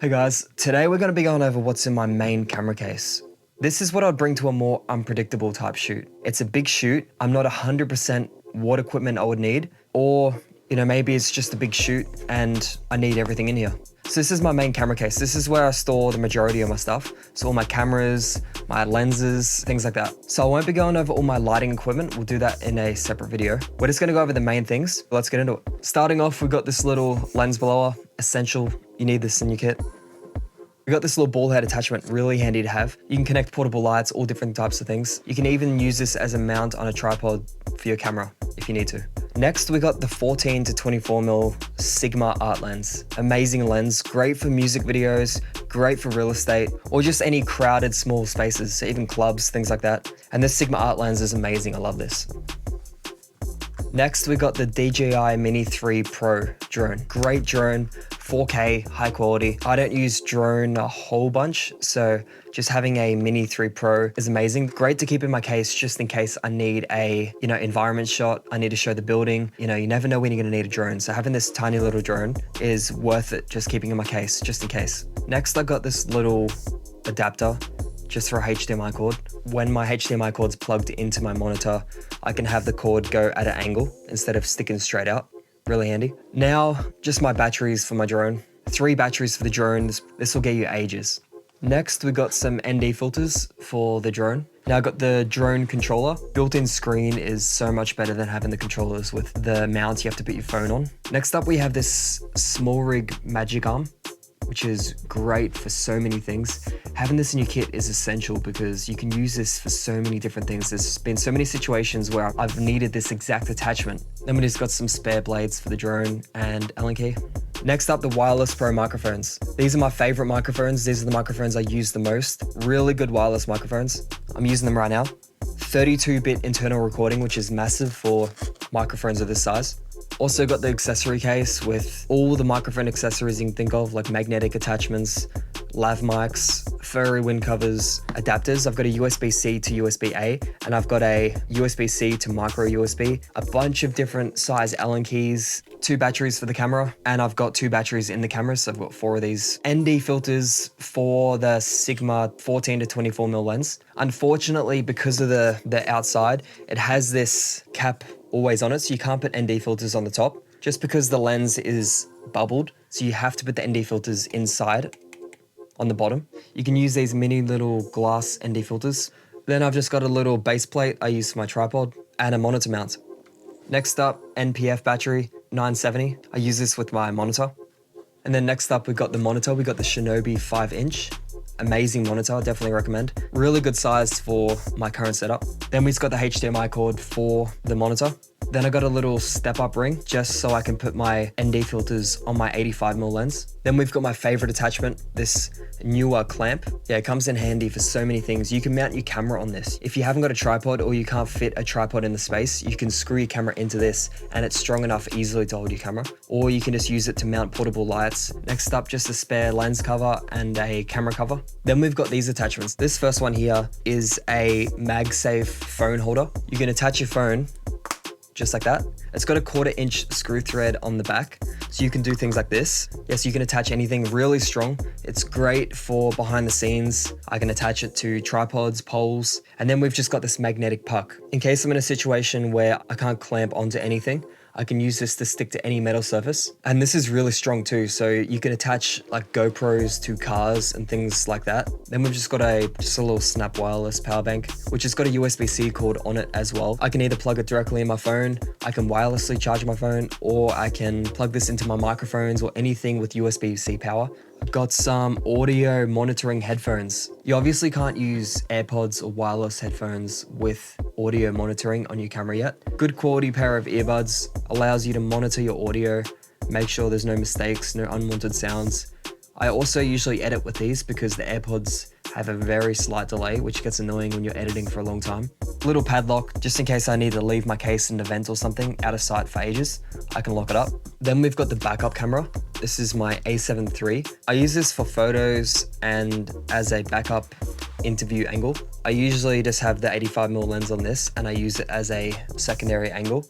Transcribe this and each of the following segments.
Hey guys, today we're going to be going over what's in my main camera case. This is what I'd bring to a more unpredictable type shoot. It's a big shoot. I'm not 100% what equipment I would need, or maybe it's just a big shoot and I need everything in here. So this is my main camera case. This is where I store the majority of my stuff. So all my cameras, my lenses, things like that. So I won't be going over all my lighting equipment. We'll do that in a separate video. We're just gonna go over the main things. Let's get into it. Starting off, we've got this little lens blower, essential. You need this in your kit. We got this little ball head attachment, really handy to have. You can connect portable lights, all different types of things. You can even use this as a mount on a tripod for your camera if you need to. Next, we got the 14 to 24mm Sigma art lens. Amazing lens, great for music videos, great for real estate, or just any crowded small spaces, so even clubs, things like that. And this Sigma art lens is amazing, I love this. Next, we got the DJI Mini 3 Pro drone. Great drone, 4K, high quality. I don't use drone a whole bunch, so just having a Mini 3 Pro is amazing. Great to keep in my case just in case I need a, environment shot. I need to show the building. You never know when you're gonna need a drone. So having this tiny little drone is worth it, just keeping in my case, just in case. Next, I got this little adapter just for a HDMI cord. When my HDMI cord's plugged into my monitor, I can have the cord go at an angle instead of sticking straight out. Really handy. Now, just my batteries for my drone. 3 batteries for the drone. This will get you ages. Next, we got some ND filters for the drone. Now I got the drone controller. Built-in screen is so much better than having the controllers with the mount you have to put your phone on. Next up, we have this SmallRig Magic Arm, which is great for so many things. Having this in your kit is essential because you can use this for so many different things. There's been so many situations where I've needed this exact attachment. Then we just got some spare blades for the drone and Allen key. Next up, the Wireless Pro microphones. These are my favorite microphones. These are the microphones I use the most. Really good wireless microphones. I'm using them right now. 32-bit internal recording, which is massive for microphones of this size. Also got the accessory case with all the microphone accessories you can think of, like magnetic attachments, lav mics, furry wind covers, adapters. I've got a USB-C to USB-A, and I've got a USB-C to micro USB, a bunch of different size Allen keys, 2 batteries for the camera, and I've got 2 batteries in the camera, so I've got 4 of these. ND filters for the Sigma 14 to 24mm lens. Unfortunately, because of the outside, it has this cap always on it, so you can't put ND filters on the top, just because the lens is bubbled, so you have to put the ND filters inside on the bottom. You can use these mini little glass ND filters. Then I've just got a little base plate I use for my tripod and a monitor mount. Next up, NPF battery, 970. I use this with my monitor. And then next up, we got the monitor. We got the Shinobi 5-inch. Amazing monitor, definitely recommend. Really good size for my current setup. Then we've got the HDMI cord for the monitor. Then I got a little step-up ring just so I can put my ND filters on my 85mm lens. Then we've got my favorite attachment, this newer clamp. Yeah, it comes in handy for so many things. You can mount your camera on this. If you haven't got a tripod or you can't fit a tripod in the space, you can screw your camera into this and it's strong enough easily to hold your camera. Or you can just use it to mount portable lights. Next up, just a spare lens cover and a camera cover. Then we've got these attachments. This first one here is a MagSafe phone holder. You can attach your phone just like that. It's got a 1/4-inch screw thread on the back, so you can do things like this. Yes, you can attach anything really strong. It's great for behind the scenes. I can attach it to tripods, poles, and then we've just got this magnetic puck. In case I'm in a situation where I can't clamp onto anything, I can use this to stick to any metal surface. And this is really strong too, so you can attach like GoPros to cars and things like that. Then we've just got a little Snap wireless power bank, which has got a USB-C cord on it as well. I can either plug it directly in my phone, I can wirelessly charge my phone, or I can plug this into my microphones or anything with USB-C power. I've got some audio monitoring headphones. You obviously can't use AirPods or wireless headphones with audio monitoring on your camera yet. Good quality pair of earbuds allows you to monitor your audio, make sure there's no mistakes, no unwanted sounds. I also usually edit with these because the AirPods have a very slight delay, which gets annoying when you're editing for a long time. Little padlock, just in case I need to leave my case in an event or something out of sight for ages, I can lock it up. Then we've got the backup camera. This is my A7 III. I use this for photos and as a backup interview angle. I usually just have the 85mm lens on this and I use it as a secondary angle.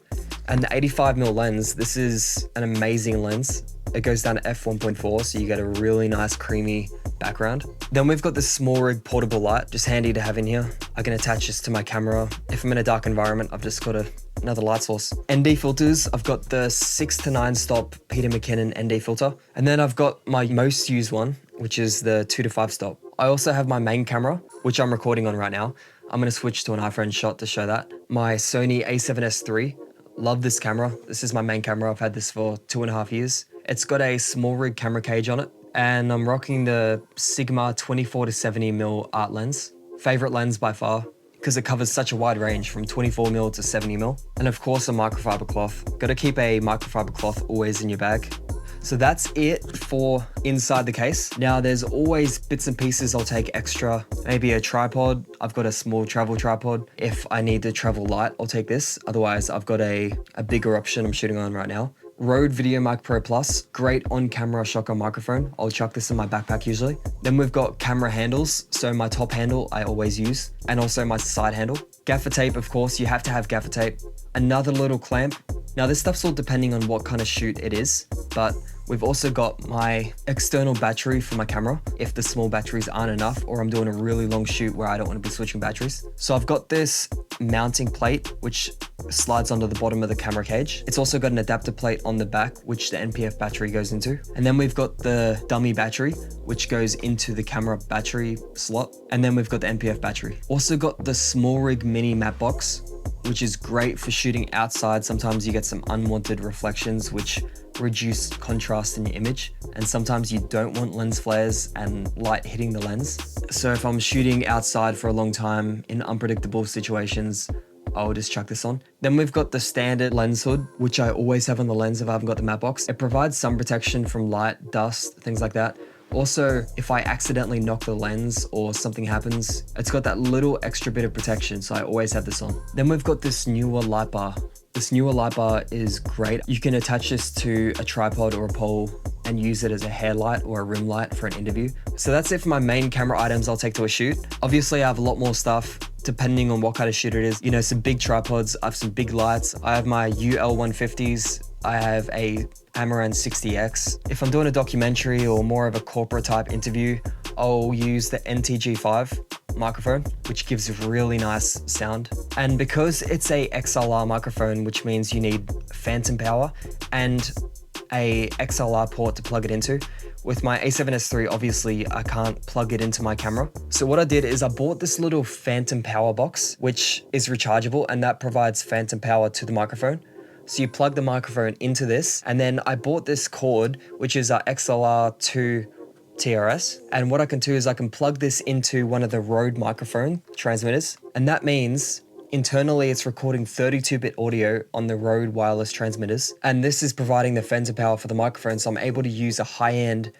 And the 85mm lens, this is an amazing lens. It goes down to f1.4, so you get a really nice creamy background. Then we've got this SmallRig portable light, just handy to have in here. I can attach this to my camera. If I'm in a dark environment, I've just got another light source. ND filters, I've got the 6 to 9 stop Peter McKinnon ND filter. And then I've got my most used one, which is the 2 to 5 stop. I also have my main camera, which I'm recording on right now. I'm gonna switch to an iPhone shot to show that. My Sony a7S III. Love this camera. This is my main camera. I've had this for 2.5 years. It's got a SmallRig camera cage on it, and I'm rocking the Sigma 24 to 70mm art lens. Favorite lens by far, because it covers such a wide range from 24mm to 70mm. And of course a microfiber cloth. Gotta keep a microfiber cloth always in your bag. So that's it for inside the case. Now there's always bits and pieces I'll take extra. Maybe a tripod. I've got a small travel tripod. If I need to travel light, I'll take this. Otherwise, I've got a bigger option I'm shooting on right now. Rode VideoMic Pro Plus, great on-camera shotgun microphone. I'll chuck this in my backpack usually. Then we've got camera handles. So my top handle I always use, and also my side handle. Gaffer tape, of course, you have to have gaffer tape. Another little clamp. Now this stuff's all depending on what kind of shoot it is, but we've also got my external battery for my camera if the small batteries aren't enough or I'm doing a really long shoot where I don't want to be switching batteries. So I've got this mounting plate which slides onto the bottom of the camera cage. It's also got an adapter plate on the back which the NPF battery goes into. And then we've got the dummy battery which goes into the camera battery slot. And then we've got the NPF battery. Also got the SmallRig mini matte box, which is great for shooting outside. Sometimes you get some unwanted reflections which reduce contrast in your image, and sometimes you don't want lens flares and light hitting the lens. So if I'm shooting outside for a long time in unpredictable situations, I'll just chuck this on. Then we've got the standard lens hood, which I always have on the lens if I haven't got the matte box. It provides some protection from light, dust, things like that. Also, if I accidentally knock the lens or something happens, it's got that little extra bit of protection, so I always have this on. Then we've got this newer light bar. This newer light bar is great. You can attach this to a tripod or a pole and use it as a hair light or a rim light for an interview. So that's it for my main camera items I'll take to a shoot. Obviously, I have a lot more stuff depending on what kind of shoot it is. You know, some big tripods, I have some big lights. I have my UL150s. I have a Amaran 60X. If I'm doing a documentary or more of a corporate type interview, I'll use the NTG5 microphone, which gives really nice sound. And because it's a XLR microphone, which means you need phantom power and a XLR port to plug it into. With my a7S III, obviously I can't plug it into my camera. So what I did is I bought this little phantom power box, which is rechargeable, and that provides phantom power to the microphone. So you plug the microphone into this, and then I bought this cord, which is our XLR2 TRS. And what I can do is I can plug this into one of the Rode microphone transmitters. And that means internally it's recording 32-bit audio on the Rode wireless transmitters. And this is providing the phantom power for the microphone. So I'm able to use a high-end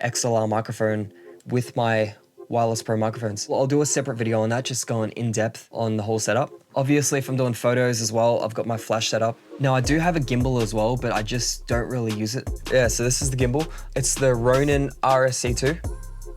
XLR microphone with my wireless pro microphones. Well, I'll do a separate video on that, just going in depth on the whole setup. Obviously, if I'm doing photos as well, I've got my flash set up. Now I do have a gimbal as well, but I just don't really use it. Yeah, so this is the gimbal. It's the Ronin RSC2.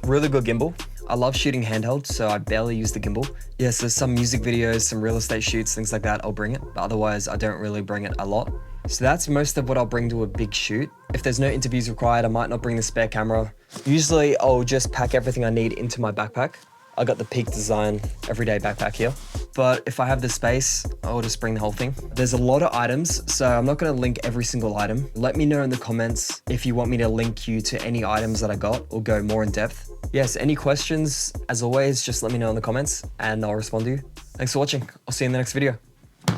Really good gimbal. I love shooting handheld, so I barely use the gimbal. Yeah, so some music videos, some real estate shoots, things like that, I'll bring it. But otherwise, I don't really bring it a lot. So that's most of what I'll bring to a big shoot. If there's no interviews required, I might not bring the spare camera. Usually I'll just pack everything I need into my backpack. I got the Peak Design everyday backpack here. But if I have the space, I'll just bring the whole thing. There's a lot of items, so I'm not gonna link every single item. Let me know in the comments if you want me to link you to any items that I got or go more in depth. Yes, any questions, as always, just let me know in the comments and I'll respond to you. Thanks for watching. I'll see you in the next video.